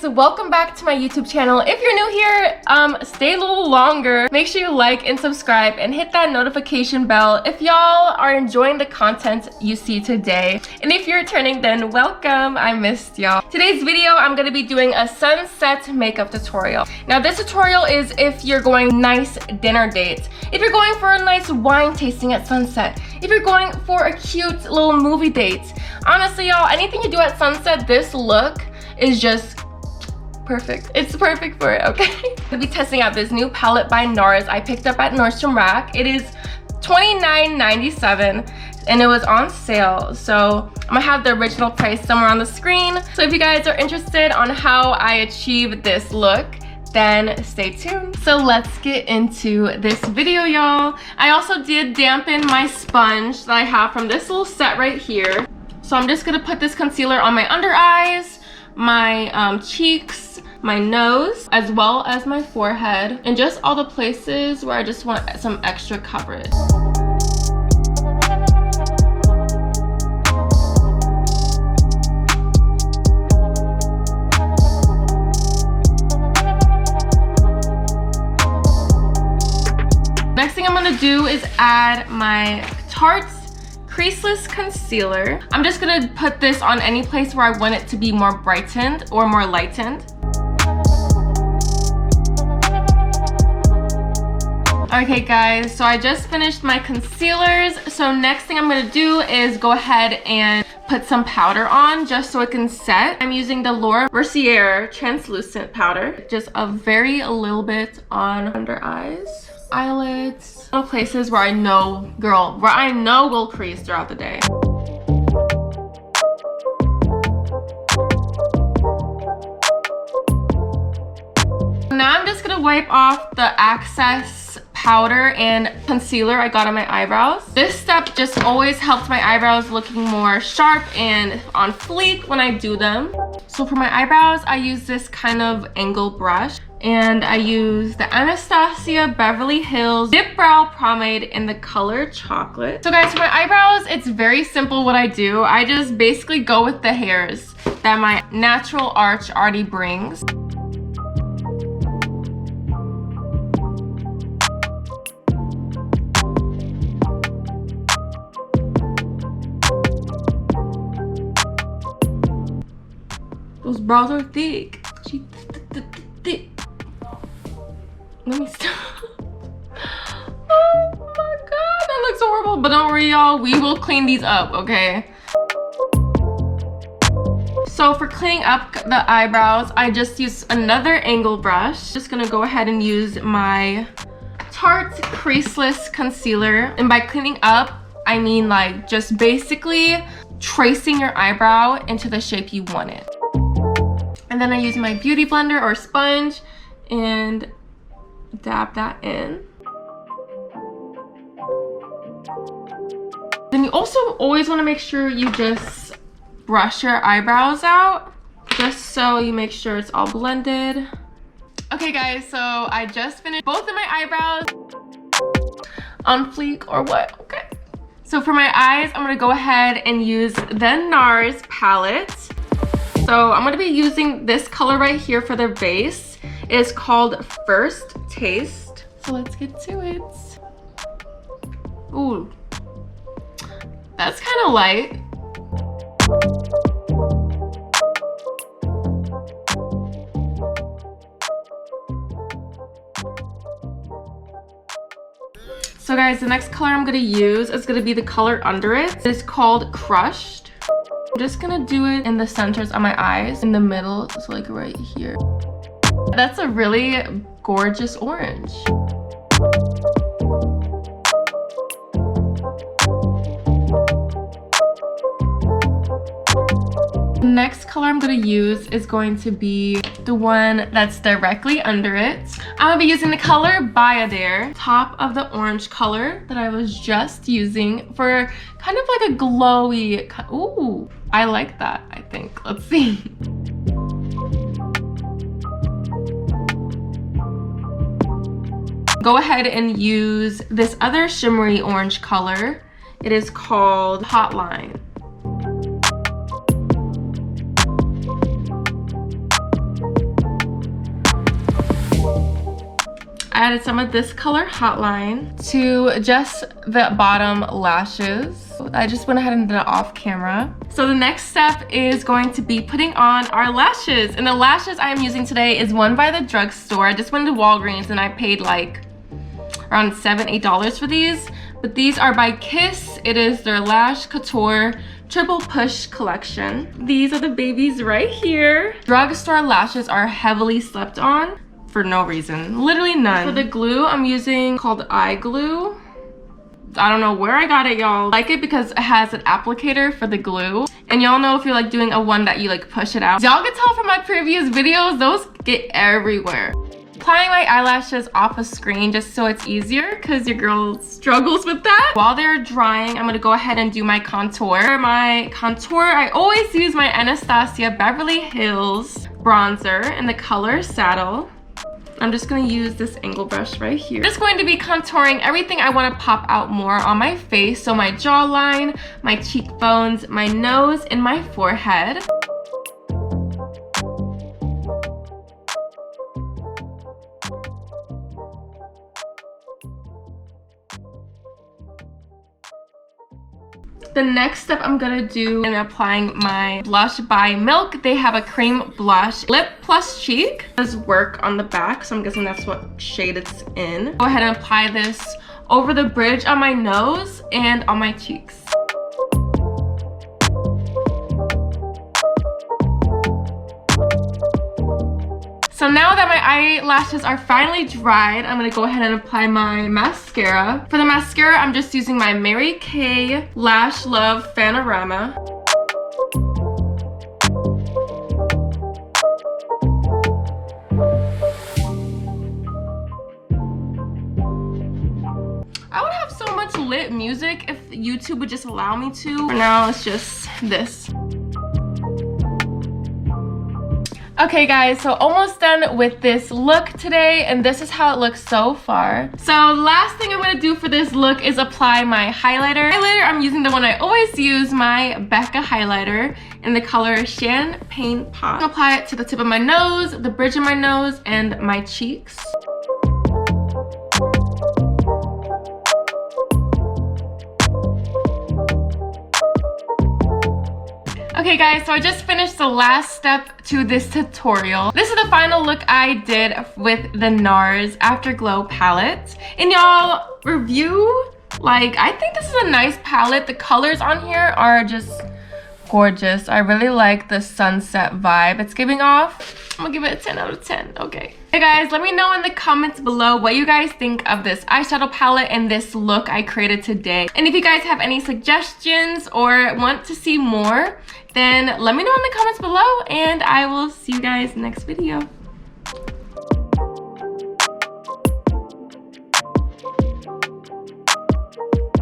guys, welcome back to my YouTube channel. If you're new here, stay a little longer. Make sure you like and subscribe and hit that notification bell if y'all are enjoying the content you see today. And if you're returning, then welcome. I missed y'all. Today's video, I'm gonna be doing a sunset makeup tutorial. Now this tutorial is if you're going nice dinner dates, if you're going for a nice wine tasting at sunset, if you're going for a cute little movie date. Honestly, y'all, anything you do at sunset, this look is just perfect. It's perfect for it, okay? I'll be testing out this new palette by Nars I picked up at Nordstrom Rack. It is $29.97 and it was on sale. So I'm gonna have the original price somewhere on the screen. So if you guys are interested on how I achieve this look, then stay tuned. So let's get into this video, y'all. I also did dampen my sponge that I have from this little set right here. So I'm just gonna put this concealer on my under eyes, my cheeks, my nose, as well as my forehead, and just all the places where I just want some extra coverage. Next thing I'm gonna do is add my Tarte Creaseless Concealer. I'm just gonna put this on any place where I want it to be more brightened or more lightened. Okay guys, so I just finished my concealers. So next thing I'm gonna do is go ahead and put some powder on just so it can set. I'm using the Laura Mercier translucent powder. Just a very little bit on under eyes, eyelids, little places where I know, girl, where I know will crease throughout the day. Now I'm just gonna wipe off the excess powder and concealer I got on my eyebrows. This step just always helps my eyebrows looking more sharp and on fleek when I do them. So for my eyebrows, I use this kind of angle brush, and I use the Anastasia Beverly Hills Dip Brow Pomade in the color Chocolate. So guys, for my eyebrows, it's very simple what I do. I just basically go with the hairs that my natural arch already brings. Those brows are thick. Thick. Let me stop. Oh my god, that looks horrible. But don't worry, y'all. We will clean these up, okay? So for cleaning up the eyebrows, I just use another angle brush. Just gonna go ahead and use my Tarte Creaseless Concealer. And by cleaning up, I mean like just basically tracing your eyebrow into the shape you want it. And then I use my beauty blender or sponge and dab that in. Then you also always want to make sure you just brush your eyebrows out, just so you make sure it's all blended. Okay guys, so I just finished both of my eyebrows. On fleek or what? Okay. So for my eyes, I'm gonna go ahead and use the Nars palette. So I'm gonna be using this color right here for the base. It is called First Taste. So let's get to it. Ooh, that's kind of light. So guys, the next color I'm gonna use is gonna be the color under it. It's called Crushed. I'm just gonna do it in the centers of my eyes, in the middle, so like right here. That's a really gorgeous orange. The next color I'm gonna use is going to be the one that's directly under it. I'm gonna be using the color Bayadere, top of the orange color that I was just using for kind of like a glowy, ooh, I like that, I think. Let's see. Go ahead and use this other shimmery orange color. It is called Hotline. added some of this color Hotline to just the bottom lashes. I just went ahead and did it off camera. So the next step is going to be putting on our lashes. And the lashes I am using today is one by the drugstore. I just went to Walgreens and I paid like around $7-8 for these. But these are by Kiss. It is their Lash Couture Triple Push collection. These are the babies right here. Drugstore lashes are heavily slept on for no reason, literally none. For the glue, I'm using called Eye Glue. I don't know where I got it, y'all. I like it because it has an applicator for the glue. And y'all know if you're like doing a one that you like push it out. Y'all can tell from my previous videos, those get everywhere. Applying my eyelashes off a screen just so it's easier because your girl struggles with that. While they're drying, I'm gonna go ahead and do my contour. For my contour, I always use my Anastasia Beverly Hills bronzer in the color Saddle. I'm just gonna use this angle brush right here. I'm just going to be contouring everything I want to pop out more on my face. So my jawline, my cheekbones, my nose, and my forehead. The next step I'm gonna do, I'm applying my blush by Milk. They have a cream blush, lip plus cheek. It does work on the back, so I'm guessing that's what shade it's in. Go ahead and apply this over the bridge on my nose and on my cheeks. So now that my eyelashes are finally dried, I'm gonna go ahead and apply my mascara. For the mascara, I'm just using my Mary Kay Lash Love Panorama. I would have so much lit music if YouTube would just allow me to. For now, it's just this. Okay guys, so almost done with this look today, and this is how it looks so far. So last thing I'm gonna do for this look is apply my highlighter. I'm using the one I always use, my Becca highlighter in the color Champagne Pop. Apply it to the tip of my nose, the bridge of my nose, and my cheeks. Okay guys, so I just finished the last step to this tutorial. This is the final look I did with the Nars Afterglow palette. And y'all, review, like, I think this is a nice palette. The colors on here are just gorgeous. I really like the sunset vibe it's giving off. I'm gonna give it a 10 out of 10, okay. Hey guys, let me know in the comments below what you guys think of this eyeshadow palette and this look I created today. And if you guys have any suggestions or want to see more, then let me know in the comments below, and I will see you guys next video.